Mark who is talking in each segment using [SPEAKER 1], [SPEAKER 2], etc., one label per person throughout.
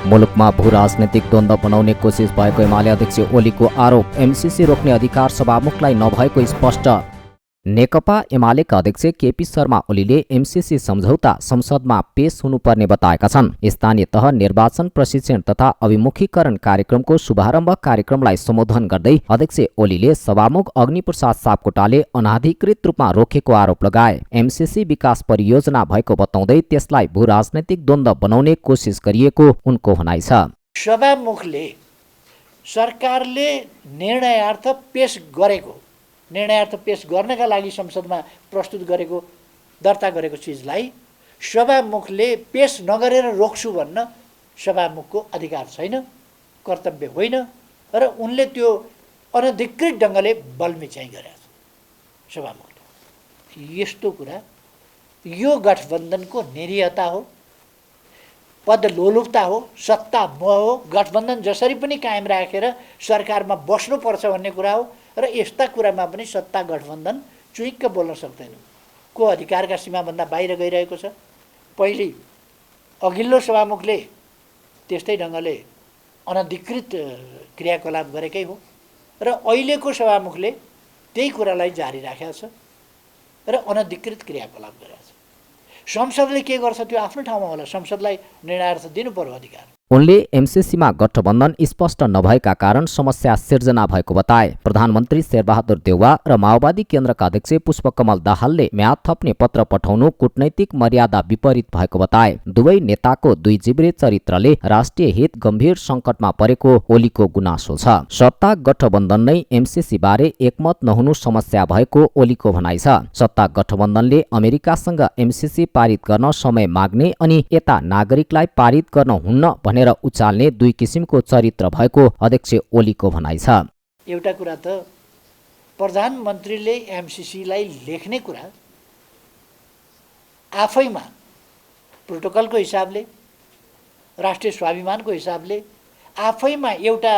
[SPEAKER 1] मुलुकमा भू राजनैतिक द्वन्द्व बनाउने कोसिस भएको एमाले अध्यक्ष ओलीको आरोप। एमसीसी रोक्ने अधिकार सभामुखलाई नभएको स्पष्ट। नेकपा एमालेका अध्यक्ष केपी शर्मा ओलीले एमसीसी सम्झौता संसदमा पेश हुनुपर्ने बताएका छन्। स्थानीय तह निर्वाचन प्रशिक्षण तथा अभिमुखीकरण कार्यक्रमको शुभारम्भ कार्यक्रमलाई सम्बोधन गर्दै अध्यक्ष ओलीले सभामुख अग्निप्रसाद सापकोटाले अनाधिकृत रूपमा रोकेको आरोप लगाए। एमसीसी विकास परियोजना भएको बताउँदै त्यसलाई भू राजनैतिक द्वन्द्व बनाउने कोसिस गरिएको उनको भनाइ छ।
[SPEAKER 2] सभामुखले सरकारले निर्णयार्थ पेश गर्नका लागि संसदमा प्रस्तुत गरेको दर्ता गरेको चिजलाई सभामुखले पेश नगरेर रोक्छु भन्न सभामुखको अधिकार छैन, कर्तव्य होइन र उनले त्यो अनधिकृत ढङ्गले बलमी चाहिँ गरेका छन् सभामुखले। यस्तो कुरा यो गठबन्धनको निरीहता हो, पदलोलुपता हो, सत्ता मोह हो। गठबन्धन जसरी पनि कायम राखेर सरकारमा बस्नुपर्छ भन्ने कुरा हो र यस्ता कुरामा पनि सत्ता गठबन्धन चुइक्क बोल्न सक्दैन। को अधिकारका सीमाभन्दा बाहिर गइरहेको छ। पहिले अघिल्लो सभामुखले त्यस्तै ढङ्गले अनधिकृत क्रियाकलाप गरेकै हो र अहिलेको सभामुखले त्यही कुरालाई जारी राखेको छ र अनधिकृत क्रियाकलाप गरेको छ। संसदले के गर्छ त्यो आफ्नो ठाउँमा होला, संसदलाई निर्णयार्थ दिनु पर्यो अधिकार।
[SPEAKER 1] उनले एमसीसीमा गठबन्धन स्पष्ट नभएका कारण समस्या सिर्जना भएको बताए। प्रधानमन्त्री शेरबहादुर देउवा र माओवादी केन्द्रका अध्यक्ष पुष्पकमल दाहालले म्याद थप्ने पत्र पठाउनु कूटनैतिक मर्यादा विपरीत भएको बताए। दुवै नेताको दुई जिब्रे चरित्रले राष्ट्रिय हित गम्भीर सङ्कटमा परेको ओलीको गुनासो छ। सत्ता गठबन्धन नै एमसीसी बारे एकमत नहुनु समस्या भएको ओलीको भनाइ छ। सत्ता गठबन्धनले अमेरिकासँग एमसीसी पारित गर्न समय माग्ने अनि यता नागरिकलाई पारित गर्न हुन्न भनेर उचाल्ने दुई किसिमको चरित्र भएको अध्यक्ष ओलीको भनाइ छ।
[SPEAKER 2] एउटा कुरा त प्रधानमन्त्रीले एमसीसीलाई लेख्ने कुरा आफैमा प्रोटोकलको हिसाबले, राष्ट्रिय स्वाभिमानको हिसाबले आफैमा एउटा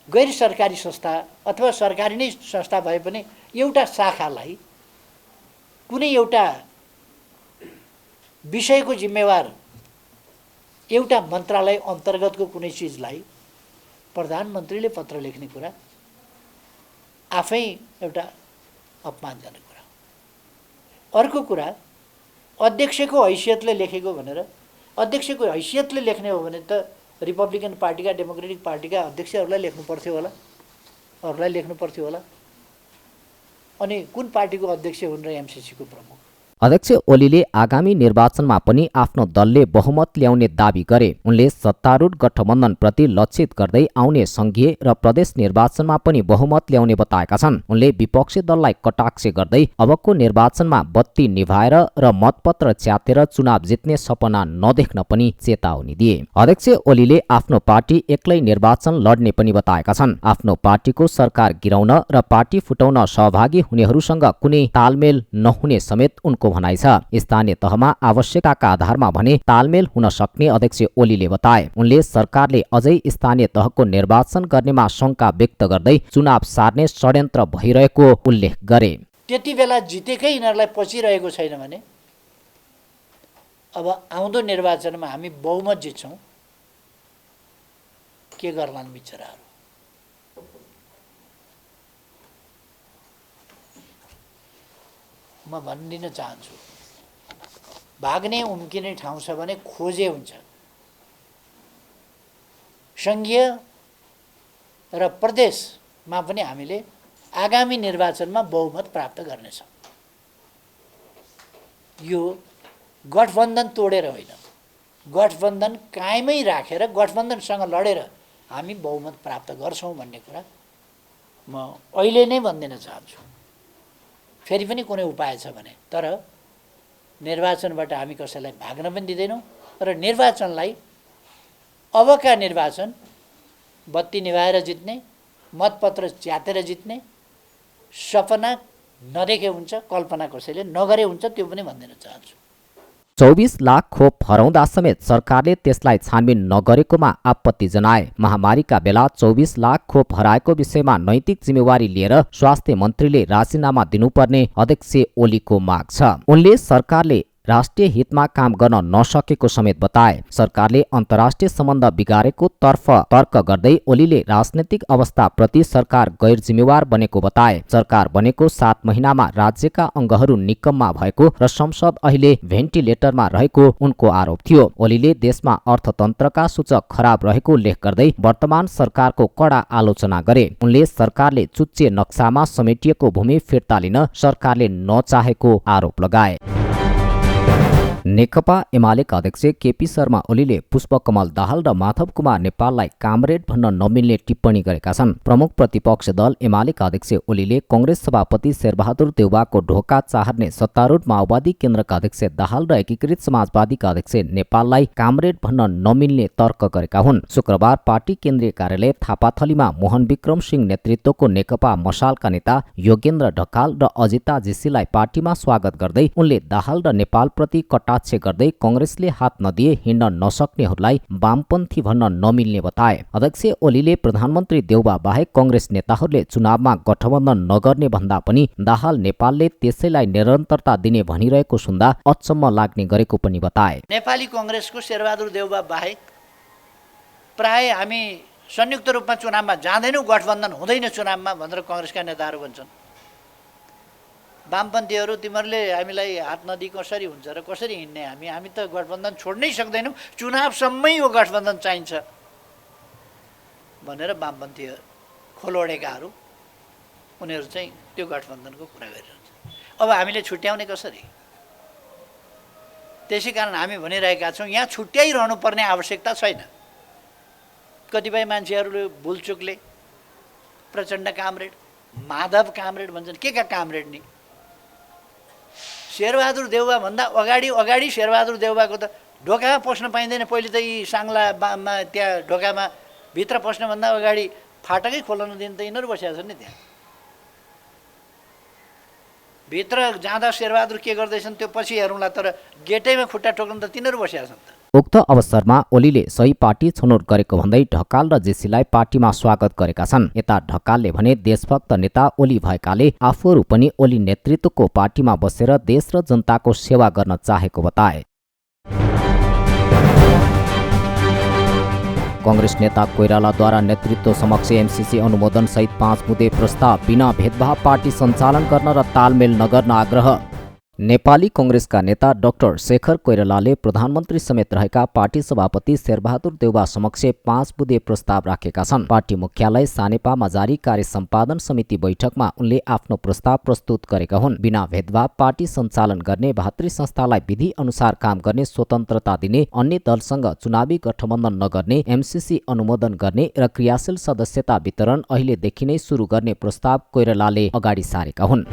[SPEAKER 2] गैर सरकारी संस्था अथवा सरकारी नै संस्था भए पनि एउटा शाखालाई कुनै एउटा विषयको जिम्मेवार एउटा मन्त्रालय अन्तर्गतको कुनै चिजलाई प्रधानमन्त्रीले पत्र लेख्ने कुरा आफै एउटा अपमानजनक कुरा हो। अर्को कुरा अध्यक्षको हैसियतले लेखेको भनेर, अध्यक्षको हैसियतले लेख्ने हो भने त रिपब्लिकन पार्टीका, डेमोक्रेटिक पार्टीका अध्यक्षहरूलाई लेख्नु पर्थ्यो होला, अरूलाई लेख्नु पर्थ्यो होला। अनि कुन पार्टीको अध्यक्ष हुन् र एमसीसीको प्रमुख?
[SPEAKER 1] अध्यक्ष ओलीले आगामी निर्वाचनमा पनि आफ्नो दलले बहुमत ल्याउने दावी गरे। उनले सत्तारूढ गठबन्धनप्रति लक्षित गर्दै आउने संघीय र प्रदेश निर्वाचनमा पनि बहुमत ल्याउने बताएका छन्। उनले विपक्षी दललाई कटाक्ष गर्दै अबको निर्वाचनमा बत्ती निभाएर र मतपत्र च्यातेर चुनाव जित्ने सपना नदेख्न पनि चेतावनी दिए। अध्यक्ष ओलीले आफ्नो पार्टी एक्लै निर्वाचन लड्ने पनि बताएका छन्। आफ्नो पार्टीको सरकार गिराउन र पार्टी फुटाउन सहभागी हुनेहरूसँग कुनै तालमेल नहुने समेत उनको भनाइ छ। स्थानीय तहमा आवश्यकताका आधारमा भने तालमेल हुन सक्ने अध्यक्ष ओलीले बताए। उनले सरकारले अझै स्थानीय तहको निर्वाचन गर्नेमा शंका व्यक्त गर्दै चुनाव सार्ने षड्यन्त्र भइरहेको उल्लेख गरे।
[SPEAKER 2] त्यति बेला जितेकै यिनीहरूलाई पचिरहेको छैन भने अब आउँदो निर्वाचनमा हामी बहुमत जित्छौँ, के गर्लान् बिचराहरू? म भनिदिन चाहन्छु, भाग्ने उम्किने ठाउँ छ भने खोजे हुन्छ। सङ्घीय र प्रदेशमा पनि हामीले आगामी निर्वाचनमा बहुमत प्राप्त गर्नेछौँ। यो गठबन्धन तोडेर होइन, गठबन्धन कायमै राखेर गठबन्धनसँग लडेर हामी बहुमत प्राप्त गर्छौँ भन्ने कुरा म अहिले नै भनिदिन चाहन्छु। फेरि पनि कुनै उपाय छ भने, तर निर्वाचनबाट हामी कसैलाई भाग्न पनि दिँदैनौँ र निर्वाचनलाई अबका निर्वाचन बत्ती निभाएर जित्ने, मतपत्र च्यातेर जित्ने सपना नदेखे हुन्छ, कल्पना कसैले नगरे हुन्छ, त्यो पनि भनिदिन चाहन्छु।
[SPEAKER 1] 24 लाख खोप हराउँदा समेत सरकारले त्यसलाई छानबिन नगरेकोमा आपत्ति जनाए। महामारीका बेला 24 लाख खोप हराएको विषयमा नैतिक जिम्मेवारी लिएर स्वास्थ्य मन्त्रीले राजीनामा दिनुपर्ने अध्यक्ष ओलीको माग छ। उनले सरकारले राष्ट्रिय हितमा काम गर्न नसकेको समेत बताए। सरकारले अन्तर्राष्ट्रिय सम्बन्ध बिगारेको तर्फ तर्क गर्दै ओलीले राजनैतिक अवस्थाप्रति सरकार गैर जिम्मेवार बनेको बताए। सरकार बनेको 7 महिनामा राज्यका अङ्गहरू निकम्मा भएको र संसद अहिले भेन्टिलेटरमा रहेको उनको आरोप थियो। ओलीले देशमा अर्थतन्त्रका सूचक खराब रहेको उल्लेख गर्दै वर्तमान सरकारको कडा आलोचना गरे। उनले सरकारले चुच्चे नक्सामा समेटिएको भूमि फिर्ता लिन सरकारले नचाहेको आरोप लगाए। नेकपा एमालेका अध्यक्ष केपी शर्मा ओलीले पुष्पकमल दाहाल र माधव कुमार नेपाललाई कामरेड भन्न नमिल्ने टिप्पणी गरेका छन्। प्रमुख प्रतिपक्ष दल एमालेका अध्यक्ष ओलीले कङ्ग्रेस सभापति शेरबहादुर देउवाको ढोका चाहर्ने सत्तारूढ माओवादी केन्द्रका अध्यक्ष दाहाल र एकीकृत समाजवादीका अध्यक्ष नेपाललाई कामरेड भन्न नमिल्ने तर्क गरेका हुन्। शुक्रबार पार्टी केन्द्रीय कार्यालय थापाथलीमा मोहन विक्रम सिंह नेतृत्वको नेकपा मशालका नेता योगेन्द्र ढकाल र अजिता जेसीलाई पार्टीमा स्वागत गर्दै उनले दाहाल र नेपालप्रति कटाक्ष गर्दै कङ्ग्रेसले हात नदिए हिँड्न नसक्नेहरूलाई वामपन्थी भन्न नमिल्ने बताए। अध्यक्ष ओलीले प्रधानमन्त्री देउवा बाहेक कङ्ग्रेस नेताहरूले चुनावमा गठबन्धन नगर्ने भन्दा पनि दाहाल नेपालले त्यसैलाई निरन्तरता दिने भनिरहेको सुन्दा अचम्म लाग्ने गरेको पनि बताए।
[SPEAKER 2] नेपाली कङ्ग्रेसको शेरबहादुर देउवा बाहेक प्राय हामी संयुक्त रूपमा चुनावमा जाँदैनौँ, गठबन्धन हुँदैन चुनावमा भनेर कङ्ग्रेसका नेताहरू भन्छन्। वामपन्थीहरू तिमीहरूले हामीलाई हात नदिई कसरी हुन्छ र कसरी हिँड्ने, हामी त गठबन्धन छोड्नै सक्दैनौँ, चुनावसम्मै यो गठबन्धन चाहिन्छ भनेर वामपन्थी खोलोडेकाहरू उनीहरू चाहिँ त्यो गठबन्धनको कुरा गरिरहन्छ। अब हामीले छुट्याउने कसरी? त्यसै कारण हामी भनिरहेका छौँ यहाँ छुट्याइरहनु पर्ने आवश्यकता छैन। कतिपय मान्छेहरूले भुलचुकले प्रचण्ड कामरेड, माधव कामरेड भन्छन्। के का कामरेड नि? शेरबहादुर देउवा भन्दा अगाडि शेरबहादुर देउवाको त ढोकामा पस्न पाइँदैन। पहिले त यी साङ्लामा त्यहाँ ढोकामा भित्र पस्नभन्दा अगाडि फाटकै खोल्न दिनु त यिनीहरू बसेका छन् नि। त्यहाँ भित्र जाँदा शेरबहादुर के गर्दैछन् त्यो पछि हेरौँला, तर गेटैमा खुट्टा ठोक्न त तिनीहरू बसेका छन्।
[SPEAKER 1] उक्त अवसरमा ओलीले सही पार्टी छनौट गरेको भन्दै ढकाल र जेसीलाई पार्टीमा स्वागत गरेका छन्। यता ढकालले भने देशभक्त नेता ओली भएकाले आफूहरू पनि ओली नेतृत्वको पार्टीमा बसेर देश र जनताको सेवा गर्न चाहेको बताए। कङ्ग्रेस नेता कोइरालाद्वारा नेतृत्व समक्ष एमसीसी अनुमोदन सहित 5 बुँदे प्रस्ताव बिना भेदभाव पार्टी सञ्चालन गर्न र तालमेल नगर्न आग्रह। नेपाली कङ्ग्रेसका नेता डाक्टर शेखर कोइरालाले प्रधानमन्त्री समेत रहेका पार्टी सभापति शेरबहादुर देउवा समक्ष 5 बुँदे प्रस्ताव राखेका छन्। पार्टी मुख्यालय सानेपामा जारी कार्य सम्पादन समिति बैठकमा उनले आफ्नो प्रस्ताव प्रस्तुत गरेका हुन्। बिना भेदभाव पार्टी सञ्चालन गर्ने, भातृ संस्थालाई विधि अनुसार काम गर्ने स्वतन्त्रता दिने, अन्य दलसँग चुनावी गठबन्धन नगर्ने, एमसीसी अनुमोदन गर्ने र क्रियाशील सदस्यता वितरण अहिलेदेखि नै सुरु गर्ने प्रस्ताव कोइरालाले अगाडि सारेका हुन्।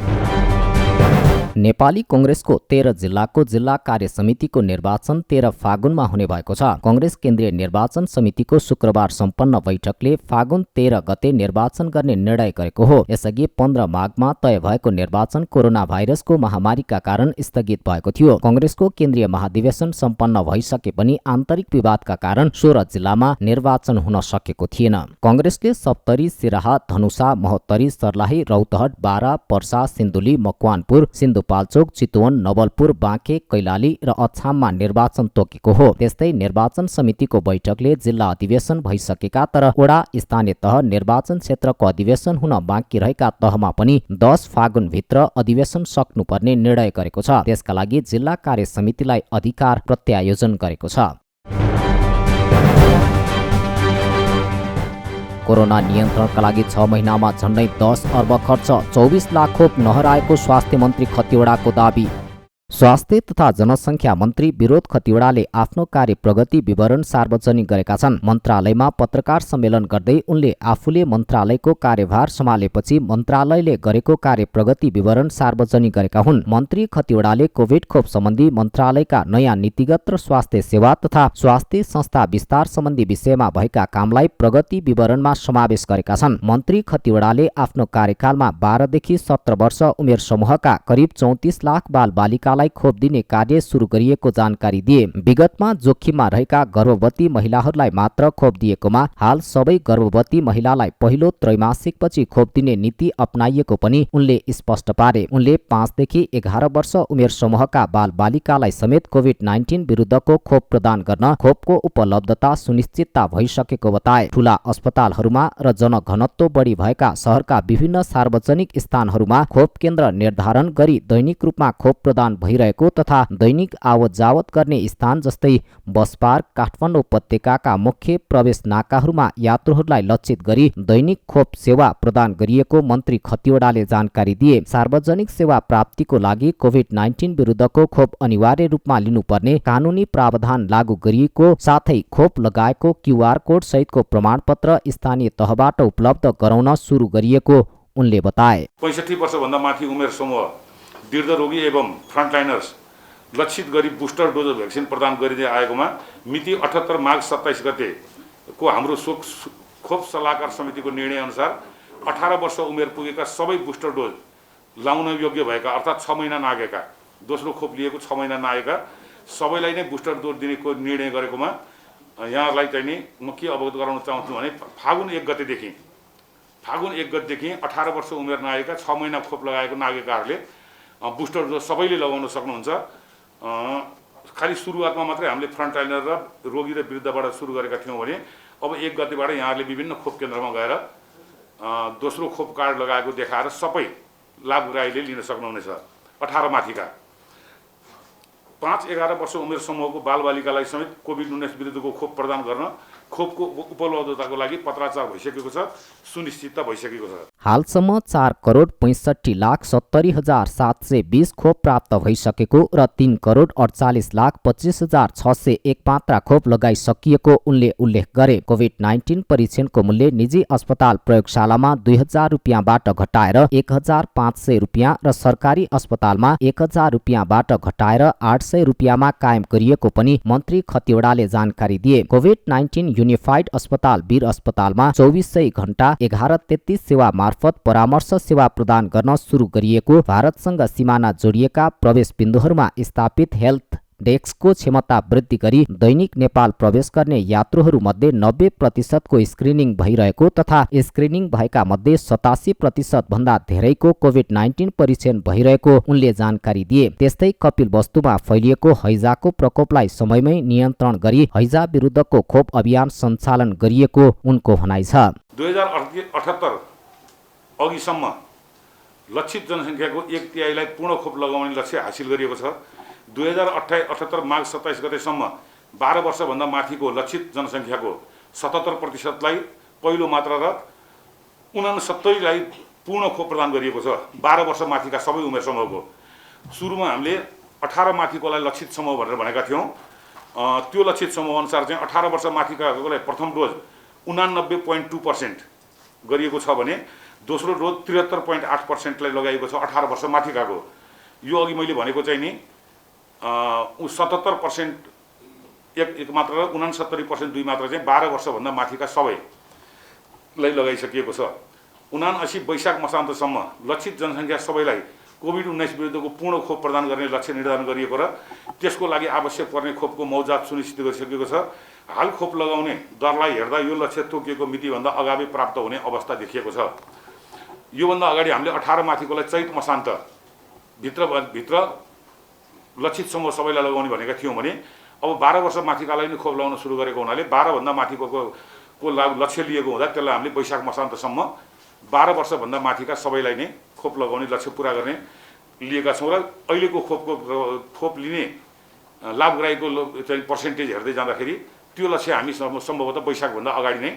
[SPEAKER 1] नेपाली कङ्ग्रेसको 13 जिल्लाको जिल्ला कार्य समितिको निर्वाचन 13 फागुनमा हुने भएको छ। कङ्ग्रेस केन्द्रीय निर्वाचन समितिको शुक्रबार सम्पन्न बैठकले फागुन 13 गते निर्वाचन गर्ने निर्णय गरेको हो। यसअघि 15 माघमा तय भएको निर्वाचन कोरोना भाइरसको महामारीका कारण स्थगित भएको थियो। कङ्ग्रेसको केन्द्रीय महाधिवेशन सम्पन्न भइसके पनि आन्तरिक विवादका कारण 16 जिल्लामा निर्वाचन हुन सकेको थिएन। कङ्ग्रेसले सप्तरी, सिराहा, धनुषा, महोत्तरी, सर्लाही, रौतहट, बारा, पर्सा, सिन्धुली, मकवानपुर, सिन्धुपाल्चोक, चितवन, नवलपुर, बाँके, कैलाली र अछाममा निर्वाचन तोकेको हो। त्यस्तै निर्वाचन समितिको बैठकले जिल्ला अधिवेशन भइसकेका तर वडा, स्थानीय तह, निर्वाचन क्षेत्रको अधिवेशन हुन बाँकी रहेका तहमा पनि 10 फागुनभित्र अधिवेशन सक्नुपर्ने निर्णय गरेको छ। त्यसका लागि जिल्ला कार्य समितिलाई अधिकार प्रत्यायोजन गरेको छ। कोरोना नियन्त्रणका लागि 6 महिनामा झन्डै 10 अर्ब खर्च, 24 लाख खोप नहराएको स्वास्थ्य मन्त्री खतिवडाको दाबी। स्वास्थ्य तथा जनसङ्ख्या मन्त्री विरोध खतिवडाले आफ्नो कार्य प्रगति विवरण सार्वजनिक गरेका छन्। मन्त्रालयमा पत्रकार सम्मेलन गर्दै उनले आफूले मन्त्रालयको कार्यभार सम्हालेपछि मन्त्रालयले गरेको कार्य प्रगति विवरण सार्वजनिक गरेका हुन्। मन्त्री खतिवडाले कोभिड खोप सम्बन्धी मन्त्रालयका नयाँ नीतिगत र स्वास्थ्य सेवा तथा स्वास्थ्य संस्था विस्तार सम्बन्धी विषयमा भएका कामलाई प्रगति विवरणमा समावेश गरेका छन्। मन्त्री खतिवडाले आफ्नो कार्यकालमा 12 देखि 17 वर्ष उमेर समूहका करिब 34 लाख बालबालिकालाई महिलालाई खोप दिने कार्य सुरु गरिएको जानकारी दिए। विगतमा जोखिममा रहेका गर्भवती महिलाहरूलाई मात्र खोप दिएकोमा हाल सबै गर्भवती महिलालाई पहिलो त्रैमासिकपछि खोप दिने नीति अपनाइएको पनि उनले स्पष्ट पारे। उनले 5 देखि 11 वर्ष उमेर समूहका बालबालिकालाई समेत कोभिड-19 विरुद्धको खोप प्रदान गर्न खोपको उपलब्धता सुनिश्चितता भइसकेको बताए। ठूला अस्पतालहरूमा र जनघनत्व बढी भएका शहरका विभिन्न सार्वजनिक स्थानहरूमा खोप केन्द्र निर्धारण गरी दैनिक रूपमा खोप प्रदान भइरहेको तथा दैनिक आवत जावत गर्ने स्थान जस्तै बस पार्क, काठमाडौँ उपत्यकाका मुख्य प्रवेश नाकाहरूमा यात्रुहरूलाई लक्षित गरी दैनिक खोप सेवा प्रदान गरिएको मन्त्री खतिवडाले जानकारी दिए। सार्वजनिक सेवा प्राप्तिको लागि कोभिड-19 विरुद्धको खोप अनिवार्य रूपमा लिनुपर्ने कानूनी प्रावधान लागू गरिएको साथै खोप लगाएको क्युआर कोड सहितको प्रमाणपत्र स्थानीय तहबाट उपलब्ध गराउन सुरु गरिएको उनले बताए।
[SPEAKER 3] 65 वर्षभन्दा माथि उमेर समूह, दीर्घ रोगी एवं फ्रन्टलाइनर्स लक्षित गरी बुस्टर डोज भ्याक्सिन प्रदान गरिँदै आएकोमा मिति 78 माघ 27 गतेको हाम्रो खोप सल्लाहकार समितिको निर्णय अनुसार 18 वर्ष उमेर पुगेका सबै बुस्टर डोज लाउन योग्य भएका अर्थात् 6 महिना नागेका, दोस्रो खोप लिएको 6 महिना नागेका सबैलाई नै बुस्टर डोज दिनेको निर्णय गरेकोमा यहाँलाई चाहिँ नि म के अवगत गराउन चाहन्छु भने फागुन 1 गतेदेखि 18 वर्ष उमेर नागेका 6 महिना खोप लगाएको नागेकाहरूले बुस्टर डोज सबैले लगाउन सक्नुहुन्छ। खालि सुरुवातमा मात्रै हामीले फ्रन्टलाइनर र रोगी र वृद्धबाट सुरु गरेका थियौँ भने अब 1 गतेबाट यहाँहरूले विभिन्न खोप केन्द्रमा गएर दोस्रो खोप कार्ड लगाएको देखाएर सबै लाभग्राहीले लिन सक्नुहुनेछ। 18 माथिका 5-11 वर्ष उमेर समूहको बालबालिकालाई समेत कोभिड-19 विरुद्धको खोप प्रदान गर्न खोपको उपलब्धताको लागि पत्राचार भइसकेको छ, सुनिश्चितता भइसकेको छ।
[SPEAKER 1] हालसम्म 4,65,70,720 खोप प्राप्त भइसकेको र 3,48,25,601 मात्रा खोप लगाइसकिएको उनले उल्लेख गरे। कोभिड-19 परीक्षणको मूल्य निजी अस्पताल प्रयोगशालामा 2,000 रुपियाँबाट घटाएर 1,500 रुपियाँ र सरकारी अस्पतालमा 1,000 रुपियाँबाट घटाएर 800 रुपियाँमा कायम गरिएको पनि मन्त्री खतिवडाले जानकारी दिए। कोभिड-19 युनिफाइड अस्पताल वीर अस्पतालमा 2400 घण्टा 1133 सेवा मार्फत परामर्श सेवा प्रदान गर्न सुरु गरिएको भारतसँग सिमाना जोडिएका प्रवेश बिन्दुहरूमा स्थापित हेल्थ डेस्कको क्षमता वृद्धि गरी दैनिक नेपाल प्रवेश गर्ने यात्रुहरूमध्ये 90% को स्क्रिनिङ भइरहेको तथा स्क्रिनिङ भएका मध्ये 87% भन्दा धेरैको कोभिड-19 परीक्षण भइरहेको उनले जानकारी दिए। त्यस्तै कपिलवस्तुमा फैलिएको हैजाको प्रकोपलाई समयमै नियन्त्रण गरी हैजा विरुद्धको खोप अभियान सञ्चालन गरिएको उनको भनाइ छ।
[SPEAKER 3] 2078 अघिसम्म लक्षित जनसङ्ख्याको 1/3लाई पूर्ण खोप लगाउने लक्ष्य हासिल गरिएको छ। 2078 माघ 27 गतेसम्म 12 वर्षभन्दा माथिको लक्षित जनसङ्ख्याको 77%लाई पहिलो मात्रा र 69लाई पूर्ण खोप प्रदान गरिएको छ। 12 वर्ष माथिका सबै उमेर समूहको सुरुमा हामीले 18 माथिकोलाई लक्षित समूह भनेर भनेका थियौँ। त्यो लक्षित समूह अनुसार चाहिँ 18 वर्ष माथिकालाई प्रथम डोज 89.2% गरिएको छ भने दोस्रो डोज 73.8%लाई लगाइएको छ 18 वर्ष माथिकाको। यो अघि मैले भनेको चाहिँ नि 77% एक मात्र र 69% दुई मात्र चाहिँ 12 वर्षभन्दा माथिका सबैलाई लगाइसकिएको छ। 79 वैशाख मसान्तसम्म लक्षित जनसङ्ख्या सबैलाई कोभिड-19 विरुद्धको पूर्ण खोप प्रदान गर्ने लक्ष्य निर्धारण गरिएको र त्यसको लागि आवश्यक पर्ने खोपको मौजात सुनिश्चित गरिसकेको छ। हाल खोप लगाउने दरलाई हेर्दा यो लक्ष्य तोकिएको मितिभन्दा अगावै प्राप्त हुने अवस्था देखिएको छ। योभन्दा अगाडि हामीले 18 माथिकोलाई चैत मसान्त भित्र लक्षित समूह सबैलाई लगाउने भनेका थियौँ भने अब 12 वर्ष माथिकालाई नै खोप लगाउन सुरु गरेको हुनाले 12 भन्दा माथिको लक्ष्य लिएको हुँदा त्यसलाई हामीले वैशाख मसान्तसम्म 12 वर्षभन्दा माथिका सबैलाई नै खोप लगाउने लक्ष्य पुरा गर्ने लिएका छौँ र अहिलेको खोप लिने लाभग्राहीको चाहिँ पर्सेन्टेज हेर्दै जाँदाखेरि त्यो लक्ष्य हामी सम्भवतः वैशाखभन्दा अगाडि नै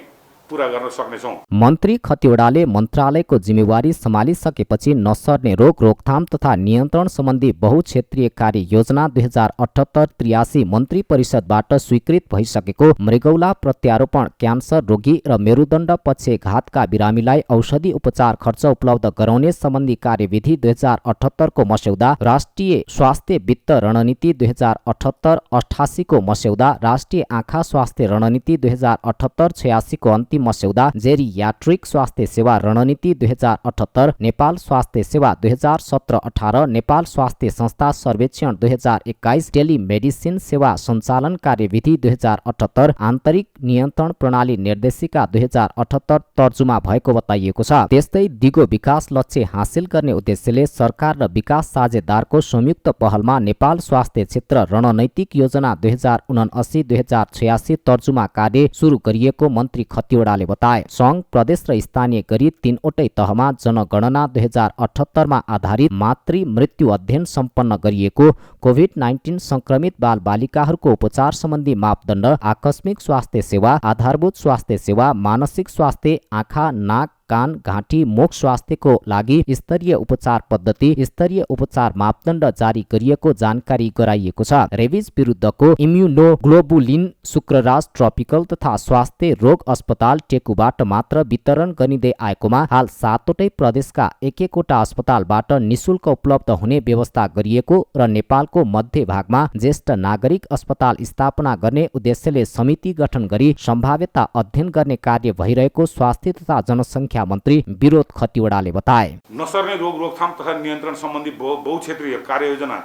[SPEAKER 3] पूरा गर्न सक्नेछौँ।
[SPEAKER 1] मन्त्री खतिवडाले मन्त्रालयको जिम्मेवारी सम्हालिसकेपछि नसर्ने रोग रोकथाम तथा नियन्त्रण सम्बन्धी बहुक्षेत्रीय कार्य योजना 2078-83 मन्त्री परिषदबाट स्वीकृत भइसकेको मृगौला प्रत्यारोपण, क्यान्सर रोगी र मेरुदण्ड पक्षघातका बिरामीलाई औषधि उपचार खर्च उपलब्ध गराउने सम्बन्धी कार्यविधि 2078 को मस्यौदा, राष्ट्रिय स्वास्थ्य वित्त रणनीति 2078-88 को मस्यौदा, राष्ट्रिय आँखा स्वास्थ्य रणनीति 2078-86 को अन्तिम अन्तिम मस्यौदा जेरियाट्रिक स्वास्थ्य सेवा रणनीति 2078, नेपाल स्वास्थ्य सेवा 2017-18, नेपाल स्वास्थ्य संस्था सर्वेक्षण 2021, टेलिमेडिसिन सेवा सञ्चालन कार्यविधि 2078, आन्तरिक नियन्त्रण प्रणाली निर्देशिका 2078 तर्जुमा भएको बताइएको छ। त्यस्तै दिगो विकास लक्ष्य हासिल गर्ने उद्देश्यले सरकार र विकास साझेदारको संयुक्त पहलमा नेपाल स्वास्थ्य क्षेत्र रणनैतिक योजना 2079-2086 तर्जुमा कार्य सुरु गरिएको मन्त्री खतिवडाले बताए। सङ्घ, प्रदेश र स्थानीय गरी 3वटै तहमा जनगणना 2078 मा आधारित मातृ मृत्यु अध्ययन सम्पन्न गरिएको, कोभिड-19 संक्रमित बालबालिकाहरूको उपचार सम्बन्धी मापदण्ड, आकस्मिक स्वास्थ्य सेवा, आधारभूत स्वास्थ्य सेवा, मानसिक स्वास्थ्य, आँखा, नाक, कान, घाँटी, मुख स्वास्थ्यको लागि स्तरीय उपचार पद्धति, स्तरीय उपचार मापदण्ड जारी गरिएको जानकारी गराइएको छ। रेबिज विरुद्धको इम्युनोग्लोबुलिन शुक्रराज ट्रपिकल तथा स्वास्थ्य रोग अस्पताल टेकुबाट मात्र वितरण गरिँदै आएकोमा हाल 7वटै प्रदेशका एक-एकवटा अस्पतालबाट निशुल्क उपलब्ध हुने व्यवस्था गरिएको र नेपालको मध्य भागमा ज्येष्ठ नागरिक अस्पताल स्थापना गर्ने उद्देश्यले समिति गठन गरी सम्भाव्यता अध्ययन गर्ने कार्य भइरहेको स्वास्थ्य तथा जनसङ्ख्या मन्त्री विरोध खतिवडाले बताए।
[SPEAKER 3] नसर्ने रोग रोकथाम तथा नियन्त्रण सम्बन्धी बहुक्षेत्रीय कार्ययोजना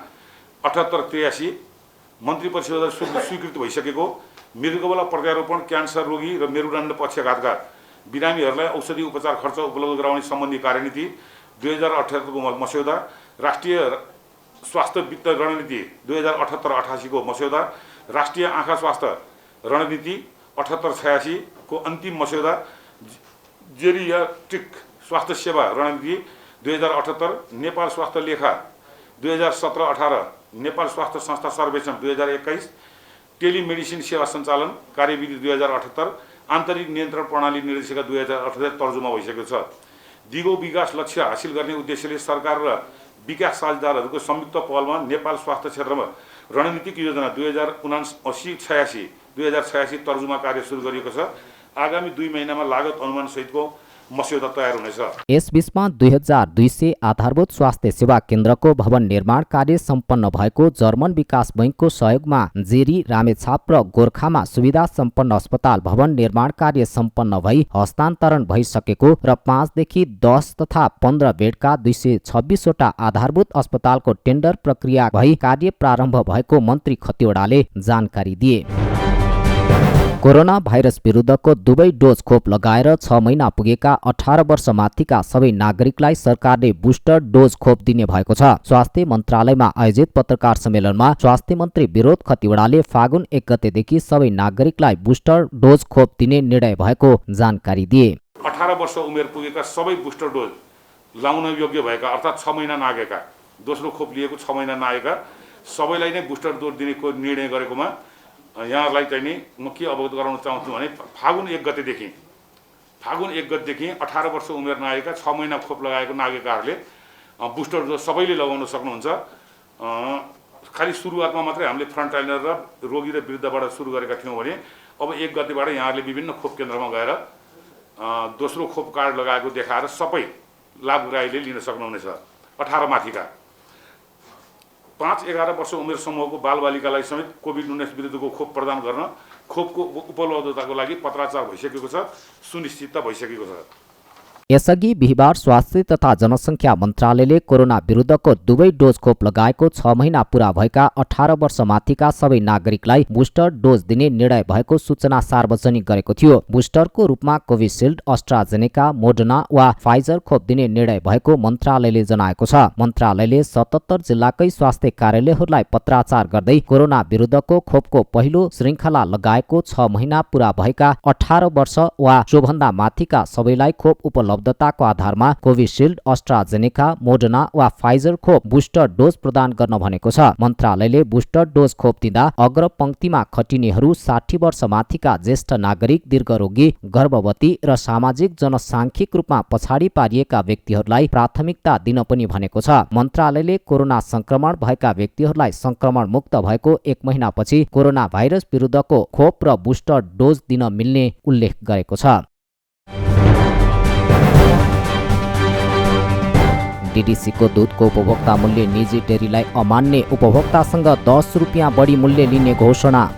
[SPEAKER 3] 78-83 मन्त्री परिषदबाट स्वीकृत भइसकेको, मृगौला प्रत्यारोपण, क्यान्सर रोगी र मेरुदण्ड पक्षघातका बिरामीहरूलाई औषधि उपचार खर्च उपलब्ध गराउने सम्बन्धी कार्यनीति 2078 को मस्यौदा, राष्ट्रिय स्वास्थ्य वित्त रणनीति 2078-88 को मस्यौदा, राष्ट्रिय आँखा स्वास्थ्य रणनीति 78-86 को अन्तिम मस्यौदा, जेरियाट्रिक स्वास्थ्य सेवा रणनीति 2078, नेपाल स्वास्थ्य लेखा 2017-18, नेपाल स्वास्थ्य संस्था सर्वेक्षण 2021, टेलिमेडिसिन सेवा सञ्चालन कार्यविधि 2078, आन्तरिक नियन्त्रण प्रणाली निर्देशिका 2078 तर्जुमा भइसकेको छ। दिगो विकास लक्ष्य हासिल गर्ने उद्देश्यले सरकार र विकास साझेदारहरूको संयुक्त पहलमा नेपाल स्वास्थ्य क्षेत्रमा रणनीतिक योजना 2079-86 तर्जुमा कार्य सुरु गरिएको छ। आगामी 2 महिनामा लागत अनुमान सहितको मस्यौदा तयार हुनेछ।
[SPEAKER 1] यसबीचमा 2200 आधारभूत स्वास्थ्य सेवा केन्द्रको भवन निर्माण कार्य सम्पन्न भएको जर्मन विकास बैंकको सहयोगमा जेरी, रामेछाप र गोर्खामा सुविधा सम्पन्न अस्पताल भवन निर्माण कार्य सम्पन्न भई हस्तान्तरण भइसकेको र 5 देखि 10 तथा 15 बेडका 226 वटा आधारभूत अस्पतालको टेन्डर प्रक्रिया भई कार्य प्रारम्भ भएको मन्त्री खतिवडाले जानकारी दिए। कोरोना भाइरस विरुद्धको 2 डोज खोप लगाएर 6 महिना पुगेका 18 वर्ष माथिका सबै नागरिकलाई सरकारले बुस्टर डोज खोप दिने भएको छ। स्वास्थ्य मन्त्रालयमा आयोजित पत्रकार सम्मेलनमा स्वास्थ्य मन्त्री विरोध खतिवडाले फागुन 1 गतेदेखि सबै नागरिकलाई बुस्टर डोज खोप दिने निर्णय भएको जानकारी दिए।
[SPEAKER 3] 18 वर्ष उमेर पुगेका सबै बुस्टर डोज लाउन योग्य भएका, अर्थात् 6 महिना नागेका, दोस्रो खोप लिएको 6 महिना नागेका सबैलाई नै बुस्टर डोज दिनेको निर्णय गरेकोमा यहाँलाई चाहिँ नि म के अवगत गराउन चाहन्छु भने फागुन 1 गतेदेखि 18 वर्ष उमेर नआएका 6 महिना खोप लगाएको नागरिकहरूले बुस्टर डोज सबैले लगाउन सक्नुहुन्छ। खालि सुरुवातमा मात्रै हामीले फ्रन्टलाइनर र रोगी र वृद्धबाट सुरु गरेका थियौँ भने अब 1 गतेबाट यहाँहरूले विभिन्न खोप केन्द्रमा गएर दोस्रो खोप कार्ड लगाएको देखाएर सबै लाभग्राहीले लिन सक्नुहुनेछ। 18 माथिका 5-11 वर्ष उमेर समूहको बालबालिकालाई समेत कोभिड-19 विरुद्धको खोप प्रदान गर्न खोपको उपलब्धताको लागि पत्राचार भइसकेको छ, सुनिश्चित भइसकेको छ।
[SPEAKER 1] यसअघि बिहिबार स्वास्थ्य तथा जनसङ्ख्या मन्त्रालयले कोरोना विरुद्धको 2 डोज खोप लगाएको 6 महिना पूरा भएका 18 वर्ष माथिका सबै नागरिकलाई बुस्टर डोज दिने निर्णय भएको सूचना सार्वजनिक गरेको थियो। बुस्टरको रूपमा कोभिसिल्ड, अस्ट्राजेनेका, मोडर्ना वा फाइजर खोप दिने निर्णय भएको मन्त्रालयले जनाएको छ। मन्त्रालयले 77 जिल्लाकै स्वास्थ्य कार्यालयहरूलाई पत्राचार गर्दै कोरोना विरुद्धको खोपको पहिलो श्रृङ्खला लगाएको 6 महिना पूरा भएका 18 वर्ष वा सोभन्दा माथिका सबैलाई खोप उपलब्धताको आधारमा कोभिसिल्ड, अस्ट्राजेनेका, मोडर्ना वा फाइजर खोप बुस्टर डोज प्रदान गर्न भनेको छ। मन्त्रालयले बुस्टर डोज खोप दिँदा अग्रपङ्क्तिमा खटिनेहरू, 60 वर्ष माथिका ज्येष्ठ नागरिक, दीर्घरोगी, गर्भवती र सामाजिक जनसाङ्ख्यिक रूपमा पछाडि पारिएका व्यक्तिहरूलाई प्राथमिकता दिन पनि भनेको छ। मन्त्रालयले कोरोना संक्रमण भएका व्यक्तिहरूलाई संक्रमण मुक्त भएको 1 महिनापछि कोरोना भाइरस विरुद्धको खोप र बुस्टर डोज दिन मिल्ने उल्लेख गरेको छ। डीडीसीको दूधको उपभोक्ता मूल्य निजी डेरीलाई अमान्य, उपभोक्तासँग 10 रुपियाँ बढी मूल्य लिने घोषणा।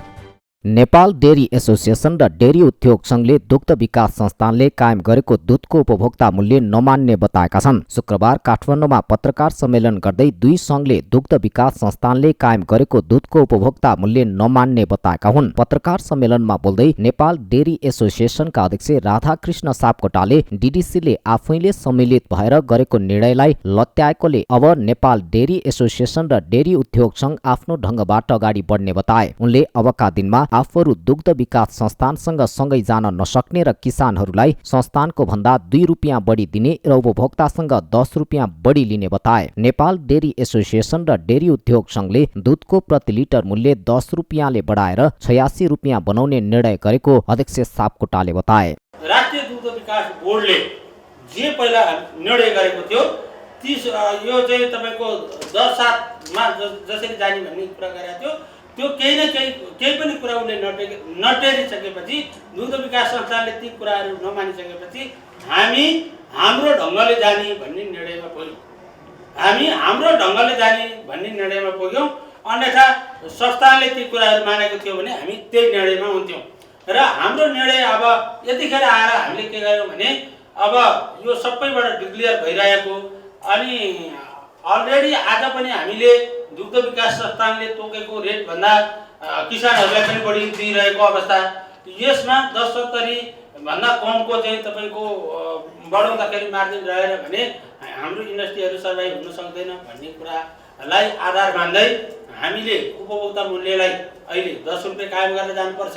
[SPEAKER 1] नेपाल डेरी एसोसिएसन र डेरी उद्योग संघले दुग्ध विकास संस्थानले कायम गरेको दूधको उपभोक्ता मूल्य नमान्ने बताएका छन्। शुक्रबार काठमाडौँमा पत्रकार सम्मेलन गर्दै दुई संघले दुग्ध विकास संस्थानले कायम गरेको दूधको उपभोक्ता मूल्य नमान्ने बताएका हुन्। पत्रकार सम्मेलनमा बोल्दै नेपाल डेरी एसोसिएसनका अध्यक्ष राधाकृष्ण सापकोटाले डीडीसीले आफैले सम्मिलित भएर गरेको निर्णयलाई लत्याएकोले अब नेपाल डेरी एसोसिएसन र डेरी उद्योग संघ आफ्नो ढङ्गबाट अगाडि बढ्ने बताए। उनले अबका दिनमा आफूहरू दुग्ध विकास संस्थानसँग सँगै जान नसक्ने र किसानहरूलाई संस्थानको भन्दा 2 रुपियाँ बढी दिने र उपभोक्तासँग 10 रुपियाँ बढी लिने बताए। नेपाल डेरी एसोसिएसन र डेरी उद्योग संघले दुधको प्रति लिटर मूल्य 10 रुपियाँले बढाएर 86 रुपियाँ बनाउने निर्णय गरेको अध्यक्ष सापकोटाले बताए।
[SPEAKER 4] राष्ट्रिय दुग्ध विकास बोर्डले जे पहिला निर्णय गरेको थियो यो चाहिँ तपाईँको 10/7 मा जसरी जाने भन्ने कुरा गरेको थियो, त्यो केही पनि कुरा उसले नटेरिसकेपछि दुग्ध विकास संस्थानले ती कुराहरू नमानिसकेपछि हामी हाम्रो ढङ्गले जाने भन्ने निर्णयमा पुग्यौँ। अन्यथा संस्थानले ती कुराहरू मानेको थियो भने हामी त्यही निर्णयमा हुन्थ्यौँ र हाम्रो निर्णय अब यतिखेर आएर हामीले के गर्यौँ भने अब यो सबैबाट डिक्लियर भइरहेको अनि अलरेडी आज पनि हामीले दुग्ध विकास संस्थानले तोकेको रेट भन्दा किसानहरूलाई पनि बढी दिइरहेको अवस्था, यसमा 10/70 भन्दा कमको चाहिँ तपाईँको बढाउँदाखेरि मार्जिन रहेन भने हाम्रो इन्डस्ट्रीहरू सर्भाइभ हुन सक्दैन भन्ने कुरालाई आधार मान्दै हामीले उपभोक्ता मूल्यलाई अहिले 10 रुपियाँ कायम गरेर जानुपर्छ।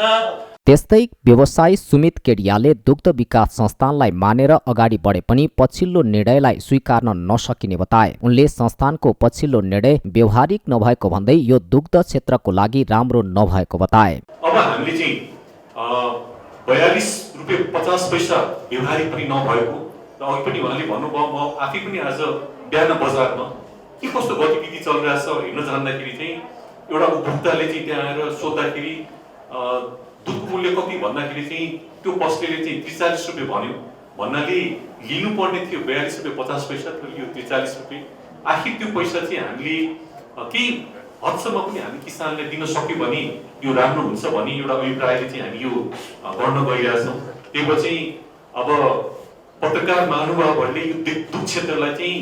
[SPEAKER 1] त्यस्तै व्यवसायी सुमित केडियाले दुग्ध विकास संस्थानलाई मानेर अगाडि बढे पनि पछिल्लो निर्णयलाई स्वीकार्न नसकिने बताए। उनले संस्थानको पछिल्लो निर्णय व्यवहारिक नभएको भन्दै यो दुग्ध क्षेत्रको लागि राम्रो नभएको बताए।
[SPEAKER 5] अब हामीले चाहिँ 42 रुपियाँ 50 पैसा व्यवहारिक पनि नभएको र अघि पनि उहाँले भन्नुभयो, म आफै पनि आज बिहान बजारमा के कस्तो गतिविधि चलिरहेछ हेर्न जाँदाखेरि चाहिँ एउटा उपभोक्ताले चाहिँ त्यहाँ आएर सोद्धाखेरि दुधको मूल्य कति भन्दाखेरि चाहिँ त्यो पसलेले चाहिँ 43 रुपियाँ भन्यो। भन्नाले लिनुपर्ने थियो 42 रुपियाँ 50 पैसा, तर यो 43 रुपियाँ। आखिर त्यो पैसा चाहिँ हामीले केही हदसम्म पनि हामी किसानलाई दिन सक्यो भने यो राम्रो हुन्छ भन्ने एउटा अभिप्रायले चाहिँ हामी यो गर्न गइरहेछौँ। त्यही चाहिँ अब पत्रकार महानुभावहरूले यो दुध क्षेत्रलाई चाहिँ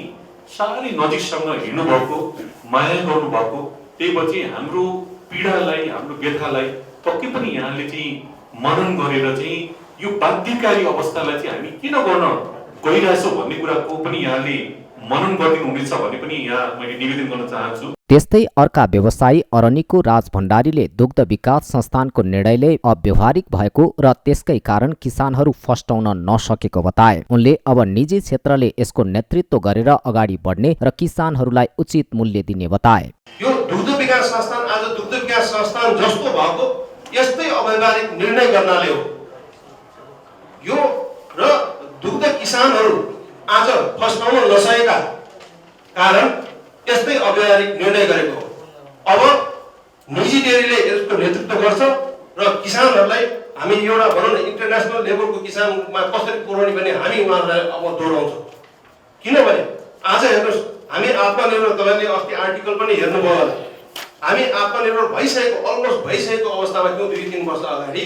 [SPEAKER 5] साह्रै नजिकसँग हेर्नुभएको, माया गर्नुभएको, त्यही चाहिँ हाम्रो पीडालाई, हाम्रो व्यथालाई पक्कै पनि यहाँले चाहिँ मनन गरेर चाहिँ यो बाध्यकारी अवस्थालाई चाहिँ हामी किन गर्न गइरहेछौँ भन्ने कुराको पनि यहाँले मनन गरिदिनु हुनेछ भन्ने पनि यहाँ मैले निवेदन गर्न चाहन्छु।
[SPEAKER 1] त्यस्तै अर्का व्यवसायी अरनिको राज भण्डारीले दुग्ध विकास संस्थानको निर्णयले अव्यवहारिक भएको र त्यसकै कारण किसानहरू फस्टाउन नसकेको बताए। उनले अब निजी क्षेत्रले यसको नेतृत्व गरेर अगाडि बढ्ने र किसानहरूलाई उचित मूल्य दिने बताए।
[SPEAKER 6] यो दुग्ध विकास संस्थान आज दुग्ध विकास संस्थान जस्तो भएको यस्तै अव्यवहारिक निर्णय गर्नाले हो। यो र दुग्ध किसानहरू आज फस्टाउन नसकेका कारण यस्तै अव्यवहारिक निर्णय गरेको हो। अब निजी डेरीले यसको नेतृत्व गर्छ र किसानहरूलाई हामी एउटा भनौँ न इन्टरनेसनल लेभलको किसानमा कसरी पुर्याउने भने हामी उहाँहरूलाई अब दोहोऱ्याउँछौँ। किनभने आज हेर्नुहोस्, हामी आत्मनिर्भर, तपाईँले अस्ति आर्टिकल पनि हेर्नुभयो होला, हामी आत्मनिर्भर अलमोस्ट भइसकेको अवस्थामा थियौँ 2-3 वर्ष अगाडि।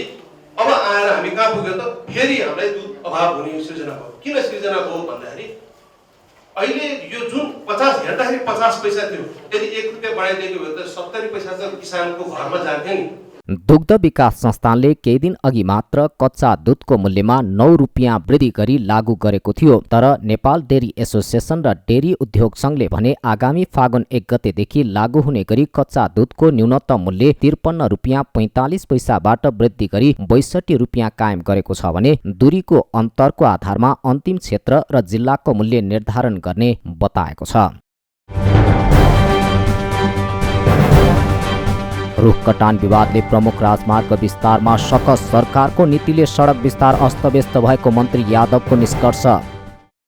[SPEAKER 6] अब आएर हामी कहाँ पुग्यो त फेरि हामीलाई दुध अभाव हुने सृजना भयो। किन सृजना भयो भन्दाखेरि अहिले यो जुन 50 हेर्दाखेरि 50 पैसा थियो, यदि 1 रुपियाँ बढाइदिएको भए त 70 पैसा चाहिँ किसानको घरमा जान्थ्यो नि।
[SPEAKER 1] दुग्ध विकास संस्थानले केही दिन अघि मात्र कच्चा दुधको मूल्यमा 9 रुपियाँ वृद्धि गरी लागू गरेको थियो। तर नेपाल डेरी एसोसिएसन र डेरी उद्योग संघले भने आगामी फागुन 1 गतेदेखि लागू हुने गरी कच्चा दुधको न्यूनतम मूल्य 53 रुपियाँ 45 पैसाबाट वृद्धि गरी 62 रुपियाँ कायम गरेको छ भने दूरीको अन्तरको आधारमा अन्तिम क्षेत्र र जिल्लाको मूल्य निर्धारण गर्ने बताएको छ। रुख कटान विवादले प्रमुख राजमार्ग विस्तारमा सकस, सरकारको नीतिले सडक विस्तार अस्तव्यस्त भएको मन्त्री यादवको निष्कर्ष।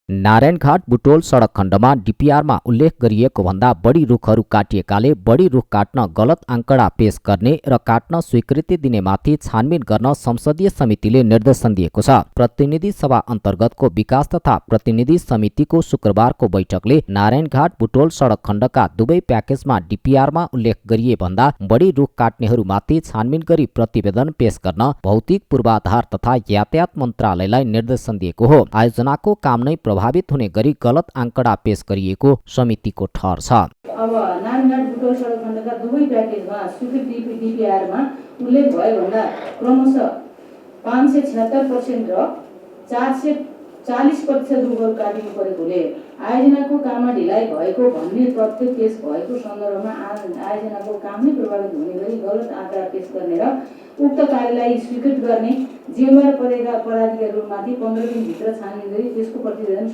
[SPEAKER 1] नारायणघाट बुटोल सडक खण्डमा डिपिआरमा उल्लेख गरिएको भन्दा बढी रुखहरू काटिएकाले बढी रुख काट्न गलत आंकडा पेश गर्ने र काट्न स्वीकृति दिनेमाथि छानबिन गर्न संसदीय समितिले निर्देशन दिएको छ। प्रतिनिधि सभा अन्तर्गतको विकास तथा प्रतिनिधि समितिको शुक्रबारको बैठकले नारायणघाट बुटोल सडक खण्डका दुवै प्याकेजमा डिपिआरमा उल्लेख गरिए भन्दा बढी रुख काट्नेहरूमाथि छानबिन गरी प्रतिवेदन पेश गर्न भौतिक पूर्वाधार तथा यातायात मन्त्रालयलाई निर्देशन दिएको हो। आयोजनाको काम नै प्रभावित हुने गरी गलत आंकडा पेश गरिएको समितिको ठहर छ।
[SPEAKER 7] अब नारायणघाट बुटोल सडक खण्डका दुवै प्याकेजमा स्वीकृत डिपिआरमा उल्लेख भयो भन्दा क्रमशः 576% र 440% रुखहरू काटिनु परेकोले आयोजनाको काममा ढिलाइ भएको भन्ने तथ्य पेश भएको सन्दर्भमा आयोजनाको काम नै प्रभावित हुने गरी गलत आंकडा पेश गर्ने र उक्त कार्यलाई स्वीकृत गर्ने जिम्मेवार परेका पदाधिकारीहरूमाथि 15 दिनभित्र छानबिन गरी त्यसको प्रतिवेदन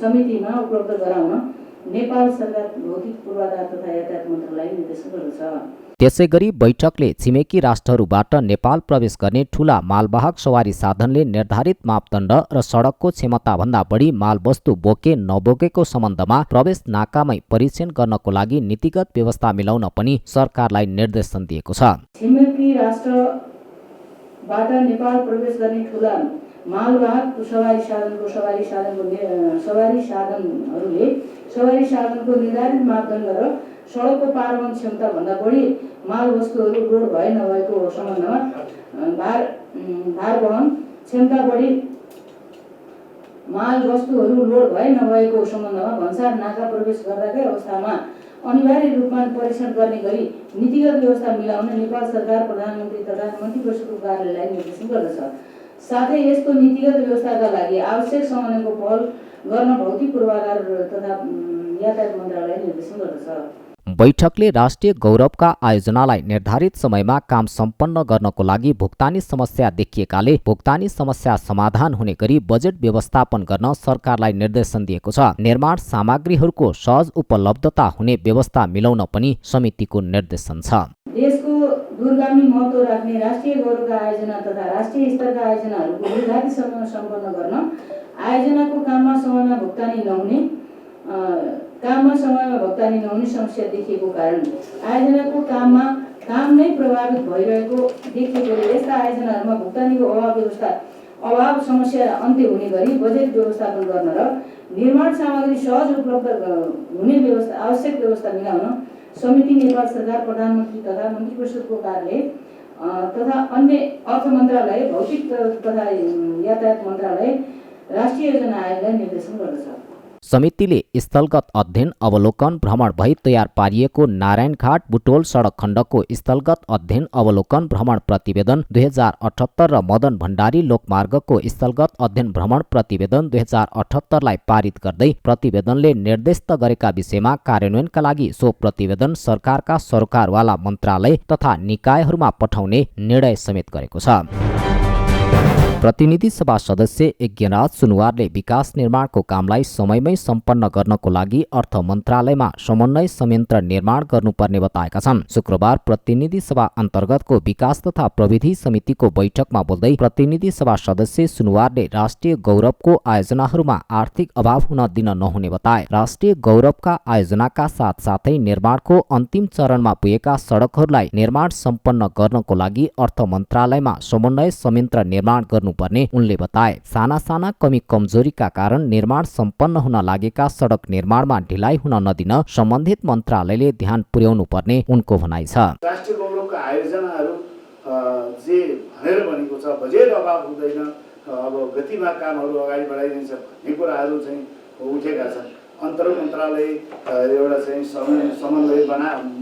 [SPEAKER 7] समितिमा उपलब्ध गराउन नेपाल सरकार भौतिक पूर्वाधार तथा यातायात मन्त्रालयले निर्देशन गर्दछ।
[SPEAKER 1] त्यसैगरी बैठकले छिमेकी राष्ट्रहरूबाट नेपाल प्रवेश गर्ने ठूला मालवाहक सवारी साधनले निर्धारित मापदण्ड र सडकको क्षमताभन्दा बढी मालवस्तु बोके नबोकेको सम्बन्धमा प्रवेश नाकामै परीक्षण गर्नको लागि नीतिगत व्यवस्था मिलाउन पनि सरकारलाई निर्देशन दिएको छ।
[SPEAKER 7] छिमेकी राष्ट्रबाट नेपाल प्रवेश गर्ने ठूला मालवाहक सवारी साधनहरूले सवारी साधनको निर्धारित मापदण्ड र सडकको पारवहन क्षमता भन्दा बढी माल वस्तुहरू लोड भए नभएको सम्बन्धमा भार वहन क्षमता बढी माल वस्तुहरू लोड भए नभएको सम्बन्धमा भन्सार नाका प्रवेश गर्दाकै अवस्थामा अनिवार्य रूपमा परीक्षण गर्ने गरी नीतिगत व्यवस्था मिलाउन नेपाल सरकार प्रधानमन्त्री तथा मन्त्रीपरिषदको कार्यालयलाई निर्देशन गर्दछ। साथै यस्तो नीतिगत व्यवस्थाका लागि आवश्यक समन्वयको पहल गर्न भौतिक पूर्वाधार तथा यातायात मन्त्रालयले निर्देशन गर्दछ।
[SPEAKER 1] बैठकले राष्ट्रिय गौरवका आयोजनालाई निर्धारित समयमा काम सम्पन्न गर्नको लागि भुक्तानी समस्या देखिएकाले भुक्तानी समस्या समाधान हुने गरी बजेट व्यवस्थापन गर्न सरकारलाई निर्देशन दिएको छ। निर्माण सामग्रीहरूको सहज उपलब्धता हुने व्यवस्था मिलाउन पनि समितिको निर्देशन छ।
[SPEAKER 7] देशको दूरगामी महत्त्व राख्ने राष्ट्रिय गौरवका आयोजना तथा राष्ट्रिय स्तरका आयोजनाहरूको निर्धारित समयमा सम्पन्न गर्न आयोजनाको काममा समयमा भुक्तानी नहुने समस्या देखिएको कारण आयोजनाको काम नै प्रभावित भइरहेको देखिएकोले यस्ता आयोजनाहरूमा भुक्तानीको अभाव समस्या अन्त्य हुने गरी बजेट व्यवस्थापन गर्न र निर्माण सामग्री सहज उपलब्ध हुने आवश्यक व्यवस्था मिलाउन समिति नेपाल सरकार प्रधानमन्त्री तथा मन्त्रीपरिषदको कार्यालय तथा अन्य अर्थ मन्त्रालय भौतिक तथा यातायात मन्त्रालय राष्ट्रिय योजना आयोगलाई निर्देशन गर्दछ।
[SPEAKER 1] समितिले स्थलगत अध्ययन अवलोकन भ्रमण भई तयार पारिएको नारायणघाट बुटोल सडक खण्डको स्थलगत अध्ययन अवलोकन भ्रमण प्रतिवेदन 2078 र मदन भण्डारी लोकमार्गको स्थलगत अध्ययन भ्रमण प्रतिवेदन 2078लाई पारित गर्दै प्रतिवेदनले निर्देशित गरेका विषयमा कार्यान्वयनका लागि सो प्रतिवेदन सरकारका सरोकारवाला मन्त्रालय तथा निकायहरूमा पठाउने निर्णय समेत गरेको छ। प्रतिनिधि सभा सदस्य यज्ञराज सुनुवारले विकास निर्माणको कामलाई समयमै सम्पन्न गर्नको लागि अर्थ मन्त्रालयमा समन्वय संयन्त्र निर्माण गर्नुपर्ने बताएका छन्। शुक्रबार प्रतिनिधि सभा अन्तर्गतको विकास तथा प्रविधि समितिको बैठकमा बोल्दै प्रतिनिधि सभा सदस्य सुनुवारले राष्ट्रिय गौरवको आयोजनाहरूमा आर्थिक अभाव हुन दिन नहुने बताए। राष्ट्रिय गौरवका आयोजनाका साथसाथै निर्माणको अन्तिम चरणमा पुगेका सडकहरूलाई निर्माण सम्पन्न गर्नको लागि अर्थ मन्त्रालयमा समन्वय संयन्त्र निर्माण गर्नुपर्ने उनले बताए। साना साना कमी कमजोरीका कारण निर्माण सम्पन्न हुन लागेका सडक निर्माणमा ढिलाइ हुन नदिन सम्बन्धित मन्त्रालयले ध्यान पुर्याउनु पर्ने उनको भनाइ छ।
[SPEAKER 8] राष्ट्रिय गौरवका आयोजनाहरू जे भनेर भनेको छ बजेट अभाव हुँदैन, अब गतिमा कामहरू अगाडि बढाइदिन्छ भन्ने कुराहरू चाहिँ उठेका छन्। अन्तर मन्त्रालय एउटा चाहिँ समन्वय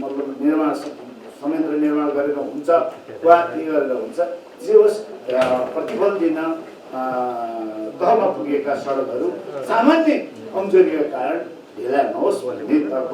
[SPEAKER 8] मतलब निर्माण संयन्त्र निर्माण गरेर हुन्छ वा के गरेर हुन्छ, जे होस् प्रतिफल दिन तहमा पुगेका सडकहरू सामान्य कमजोरीका कारण ढिला नहोस् भन्नेतर्फ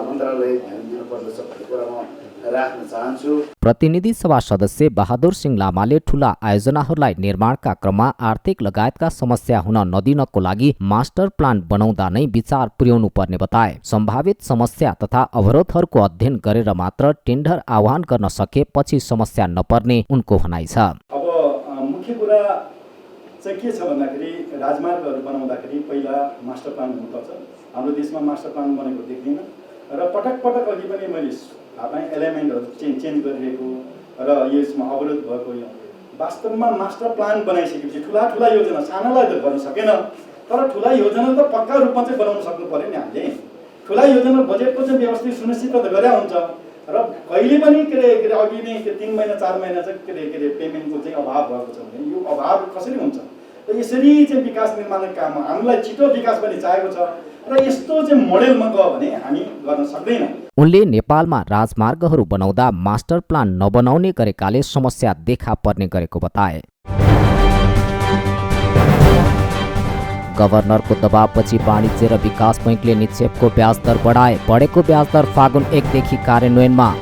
[SPEAKER 8] मन्त्रालय ध्यान दिनुपर्दछ भन्ने कुरा म राख्न चाहन्छु।
[SPEAKER 1] प्रतिनिधि सभा सदस्य बहादुर सिंह लामाले ठूला आयोजनाहरूलाई निर्माणका क्रममा आर्थिक लगायतका समस्या हुन नदिनको लागि मास्टर प्लान बनाउँदा नै विचार पुर्याउनु पर्ने बताए। सम्भावित समस्या तथा अवरोधहरूको अध्ययन गरेर मात्र टेन्डर आह्वान गर्न सके पछि समस्या नपर्ने उनको भनाइ छ।
[SPEAKER 8] अब मुख्य कुरा
[SPEAKER 9] चाहिँ के छ भन्दाखेरि राजमार्गहरू बनाउँदाखेरि पहिला मास्टर प्लान हुनुपर्छ। हाम्रो देशमा मास्टर प्लान बनेको देख्दिनँ र पटक अघि पनि मैले एलिमेन्टहरू चेन्ज गरिरहेको र यसमा अवरोध भएको यो वास्तवमा मास्टर प्लान बनाइसकेपछि ठुला योजना सानालाई त गर्न सकेन, तर ठुला योजना त पक्का रूपमा चाहिँ बनाउन सक्नु पऱ्यो नि। हामीले ठुला योजना बजेटको चाहिँ व्यवस्थित सुनिश्चित त गरे हुन्छ र कहिले पनि के अरे अघि नै 3 महिना 4 महिना चाहिँ के अरे पेमेन्टको चाहिँ अभाव भएको छ भने यो अभाव कसरी हुन्छ? र यसरी चाहिँ विकास निर्माणको काममा हामीलाई छिटो विकास पनि चाहेको छ र यस्तो चाहिँ मोडेलमा गयो भने हामी गर्न सक्दैनौँ।
[SPEAKER 1] उनले नेपालमा राजमार्गहरू बनाउँदा मास्टर प्लान नबनाउने गरेकाले समस्या देखा पर्ने गरेको बताए। गभर्नरको दबावपछि वाणिज्य र विकास बैंकले निक्षेपको ब्याज दर बढाए। बढेको ब्याज दर फागुन 1 देखि कार्यान्वयनमा।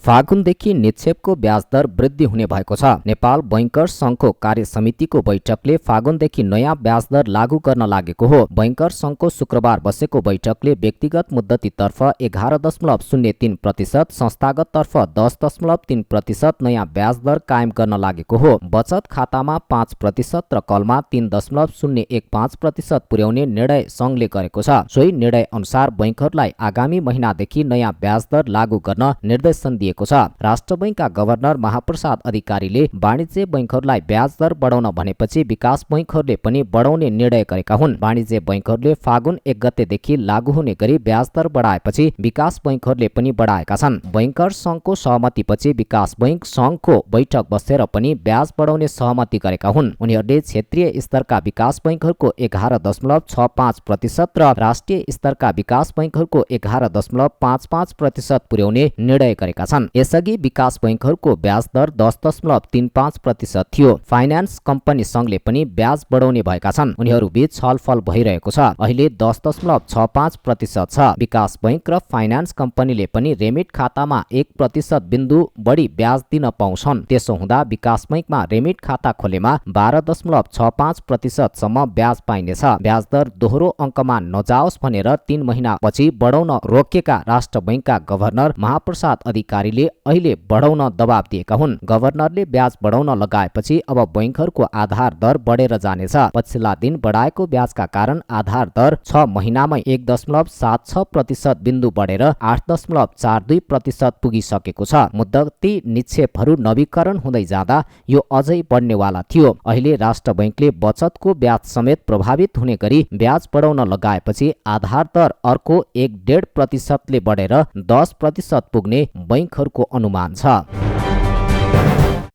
[SPEAKER 1] फागुनदेखि निक्षेपको ब्याज दर वृद्धि हुने भएको छ। नेपाल बैंकर्स संघको कार्य समितिको बैठकले फागुनदेखि नयाँ ब्याज दर लागू गर्न लागेको हो। बैंकर्स संघको शुक्रबार बसेको बैठकले व्यक्तिगत मुद्दतीतर्फ 11.03%, संस्थागततर्फ 10.3% नयाँ ब्याज दर कायम गर्न लागेको हो। बचत खातामा 5% र कलमा 3.015% पुर्याउने निर्णय संघले गरेको छ। सोही निर्णय अनुसार बैंकहरूलाई आगामी महिनादेखि नयाँ ब्याज दर लागू गर्न निर्देशन दिएको छ। राष्ट्र बैंकका गभर्नर महाप्रसाद अधिकारीले वाणिज्य बैंकहरूलाई ब्याज दर बढाउन भनेपछि विकास बैंकहरूले पनि बढाउने निर्णय गरेका हुन्। वाणिज्य बैंकहरूले फागुन 1 गतेदेखि लागू हुने गरी ब्याज दर बढाएपछि विकास बैंकहरूले पनि बढाएका छन्। बैंकर्स संघको सहमतिपछि विकास बैंक संघको बैठक बसेर पनि ब्याज बढाउने सहमति गरेका हुन्। उनीहरूले क्षेत्रीय स्तरका विकास बैंकहरूको 11.65% र राष्ट्रिय स्तरका विकास बैंकहरूको 11.55% पुर्याउने निर्णय गरेका छन्। यसअघि विकास बैंकहरूको ब्याज दर 10.35% थियो। फाइनान्स कम्पनी संघले पनि ब्याज बढाउने भएका छन्। उनीहरू बीच छलफल भइरहेको छ। अहिले 10.65% छ। विकास बैंक र फाइनान्स कम्पनीले पनि रेमिट खातामा 1% बिन्दु बढी ब्याज दिन पाउँछन्। त्यसो हुँदा विकास बैंकमा रेमिट खाता खोलेमा 12.65% सम्म ब्याज पाइनेछ। ब्याज दर दोहोरो अङ्कमा नजाओस् भनेर 3 महिनापछि बढाउन रोकेका राष्ट्र बैंकका गभर्नर महाप्रसाद अधिकारीले अहिले बढाउन दबाब दिएका हुन्। गभर्नरले ब्याज बढाउन लगाएपछि अब बैंकहरूको आधार दर बढेर जानेछ। पछिल्ला दिन बढाएको ब्याजका कारण आधार दर 6 महिनामै 1.76% बिन्दु बढेर 8.42% पुगिसकेको छ। मुद्दती निक्षेपहरू नवीकरण हुँदै जाँदा यो अझै बढ्नेवाला थियो। अहिले राष्ट्र बैंकले बचतको ब्याज समेत प्रभावित हुने गरी ब्याज बढाउन लगाएपछि आधार दर अर्को 1.5%ले बढेर 10% पुग्ने बैंकहरूको अनुमान छ।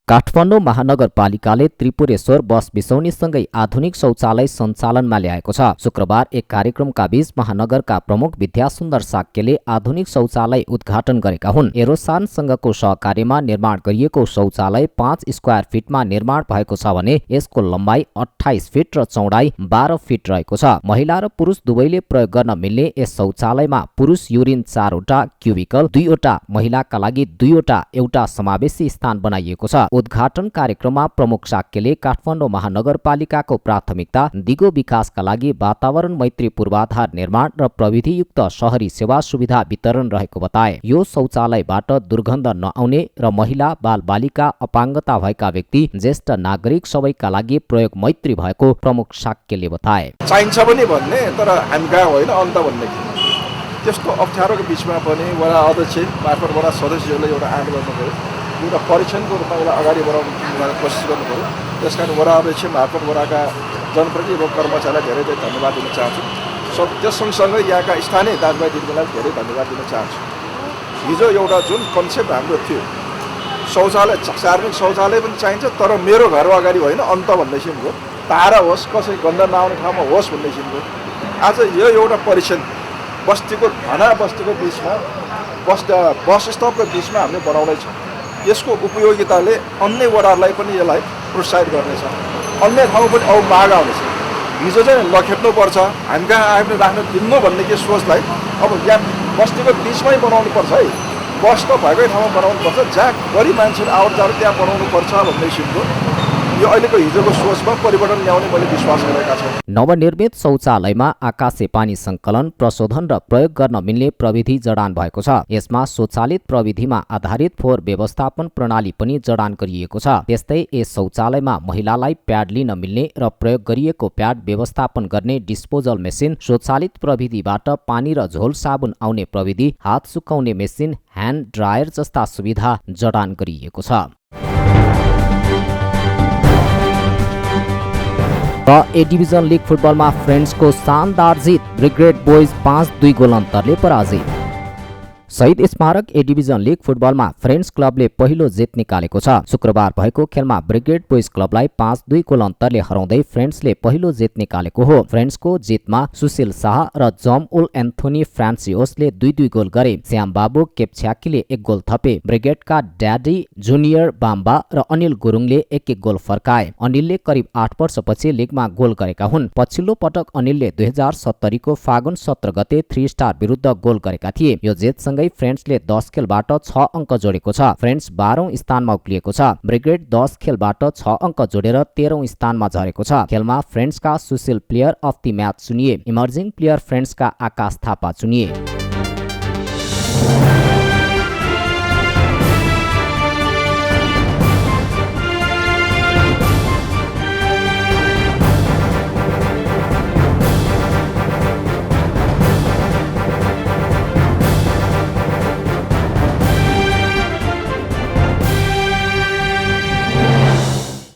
[SPEAKER 1] काठमाडौँ महानगरपालिकाले त्रिपुरेश्वर बस बिसौनीसँगै आधुनिक शौचालय सञ्चालनमा ल्याएको छ। शुक्रबार एक कार्यक्रमका बीच महानगरका प्रमुख विद्यासुन्दर साक्यले आधुनिक शौचालय उद्घाटन गरेका हुन्। एरोसानसँगको सहकार्यमा निर्माण गरिएको शौचालय 5 स्क्वायर फिटमा निर्माण भएको छ भने यसको लम्बाइ 28 फिट र चौडाइ 12 फिट रहेको छ। महिला र पुरुष दुवैले प्रयोग गर्न मिल्ने यस शौचालयमा पुरुष युरिन 4 वटा क्युबिकल, 2 वटा, महिलाका लागि 2 वटा एउटा समावेशी स्थान बनाइएको छ। उद्घाटन कार्यक्रममा प्रमुख साक्यले काठमाडौँ महानगरपालिकाको प्राथमिकता दिगो विकासका लागि वातावरण मैत्री पूर्वाधार निर्माण र प्रविधियुक्त शहरी सेवा सुविधा वितरण रहेको बताए। यो शौचालयबाट दुर्गन्ध नआउने र महिला, बालबालिका, अपाङ्गता भएका व्यक्ति, ज्येष्ठ नागरिक सबैका लागि प्रयोग मैत्री भएको प्रमुख साक्यले बताए।
[SPEAKER 10] चाहिन्छ पनि भन्ने तर हामी कहाँ होइन अन्त भन्ने त्यस्तो अप्ठ्यारोको बिचमा पनि वडा अध्यक्ष मार्फत वडा सदस्यहरूले एउटा आह्वान गर्नु पर्यो, एउटा परीक्षणको रूपमा यसलाई अगाडि बढाउने कोसिस गर्नु पर्यो। त्यसकारण वडा अध्यक्ष मार्फत वडाका जनप्रतिनिधि र कर्मचारीलाई धेरै धेरै धन्यवाद दिन चाहन्छु। त्यस सँगसँगै यहाँका स्थानीय दाजुभाइ दिदीबहिनीलाई धेरै धन्यवाद दिन चाहन्छु। हिजो एउटा जुन कन्सेप्ट हाम्रो थियो शौचालय, सार्वजनिक शौचालय पनि चाहिन्छ तर मेरो घर अगाडि होइन अन्त भन्ने किसिमको, तारा होस्, कसै गन्ध नआउने ठाउँमा होस् भन्ने किसिमको, आज यो एउटा परीक्षण बस्तीको घना बस्तीको बिचमा बस स्टपको बिचमा हामीले बनाउनेछौँ। यसको उपयोगिताले अन्य वडाहरूलाई पनि यसलाई प्रोत्साहित गर्नेछ, अन्य ठाउँ पनि अब माग आउनेछ। हिजो चाहिँ लखेट्नुपर्छ, हामी कहाँ आयो राख्न दिनु भन्ने के सोचलाई अब यहाँ बस्तीको बिचमै बनाउनुपर्छ है, बस स्टप भएकै ठाउँमा बनाउनुपर्छ, जहाँ गरिब मान्छेहरू आवत जावत त्यहाँ बनाउनुपर्छ भन्ने किसिमको यो अहिलेको हिजोको सोचमा परिवर्तन ल्याउने मैले विश्वास गरेका छौँ।
[SPEAKER 1] नवनिर्मित शौचालयमा आकाशे पानी सङ्कलन, प्रशोधन र प्रयोग गर्न मिल्ने प्रविधि जडान भएको छ। यसमा स्वचालित प्रविधिमा आधारित फोहोर व्यवस्थापन प्रणाली पनि जडान गरिएको छ। त्यस्तै यस शौचालयमा महिलालाई प्याड लिन मिल्ने र प्रयोग गरिएको प्याड व्यवस्थापन गर्ने डिस्पोजल मेसिन, स्वचालित प्रविधिबाट पानी र झोल साबुन आउने प्रविधि, हात सुकाउने मेसिन, ह्यान्ड ड्रायर जस्ता सुविधा जडान गरिएको छ। र ए डिभिजन लिग फुटबलमा फ्रेन्ड्सको शानदार जित, ब्रिगेड बोइज 5-2 गोल अन्तरले पराजित। शहीद स्मारक ए डिभिजन लिग फुटबलमा फ्रेन्ड्स क्लबले पहिलो जित निकालेको छ। शुक्रबार भएको खेलमा ब्रिगेड बोइज क्लबलाई 5-2 गोल अन्तरले हराउँदै फ्रेन्ड्सले पहिलो जित निकालेको हो। फ्रेन्ड्सको जितमा सुशील शाह र जम उल एन्थोनी फ्रान्सियोसले 2-2 गोल गरे। श्याम बाबु केप्छ्याकीले 1 गोल थपे। ब्रिगेडका ड्याडी जुनियर बाम्बा र अनिल गुरुङले 1-1 गोल फर्काए। अनिलले करिब 8 वर्षपछि लिगमा गोल गरेका हुन्। पछिल्लो पटक अनिलले 2070 को फागुन 17 गते 3 स्टार विरुद्ध गोल गरेका थिए। यो जितसँगै फ्रेन्ड्सले 10 खेलबाट 6 अङ्क जोडेको छ। फ्रेन्ड्स 12औं स्थानमा उक्लिएको छ। ब्रिगेड 10 खेलबाट 6 अङ्क जोडेर 13औं स्थानमा झरेको छ। खेलमा फ्रेन्ड्सका Sushil player of the match चुनिए। इमर्जिङ प्लेयर फ्रेन्ड्सका आकाश थापा चुनिए।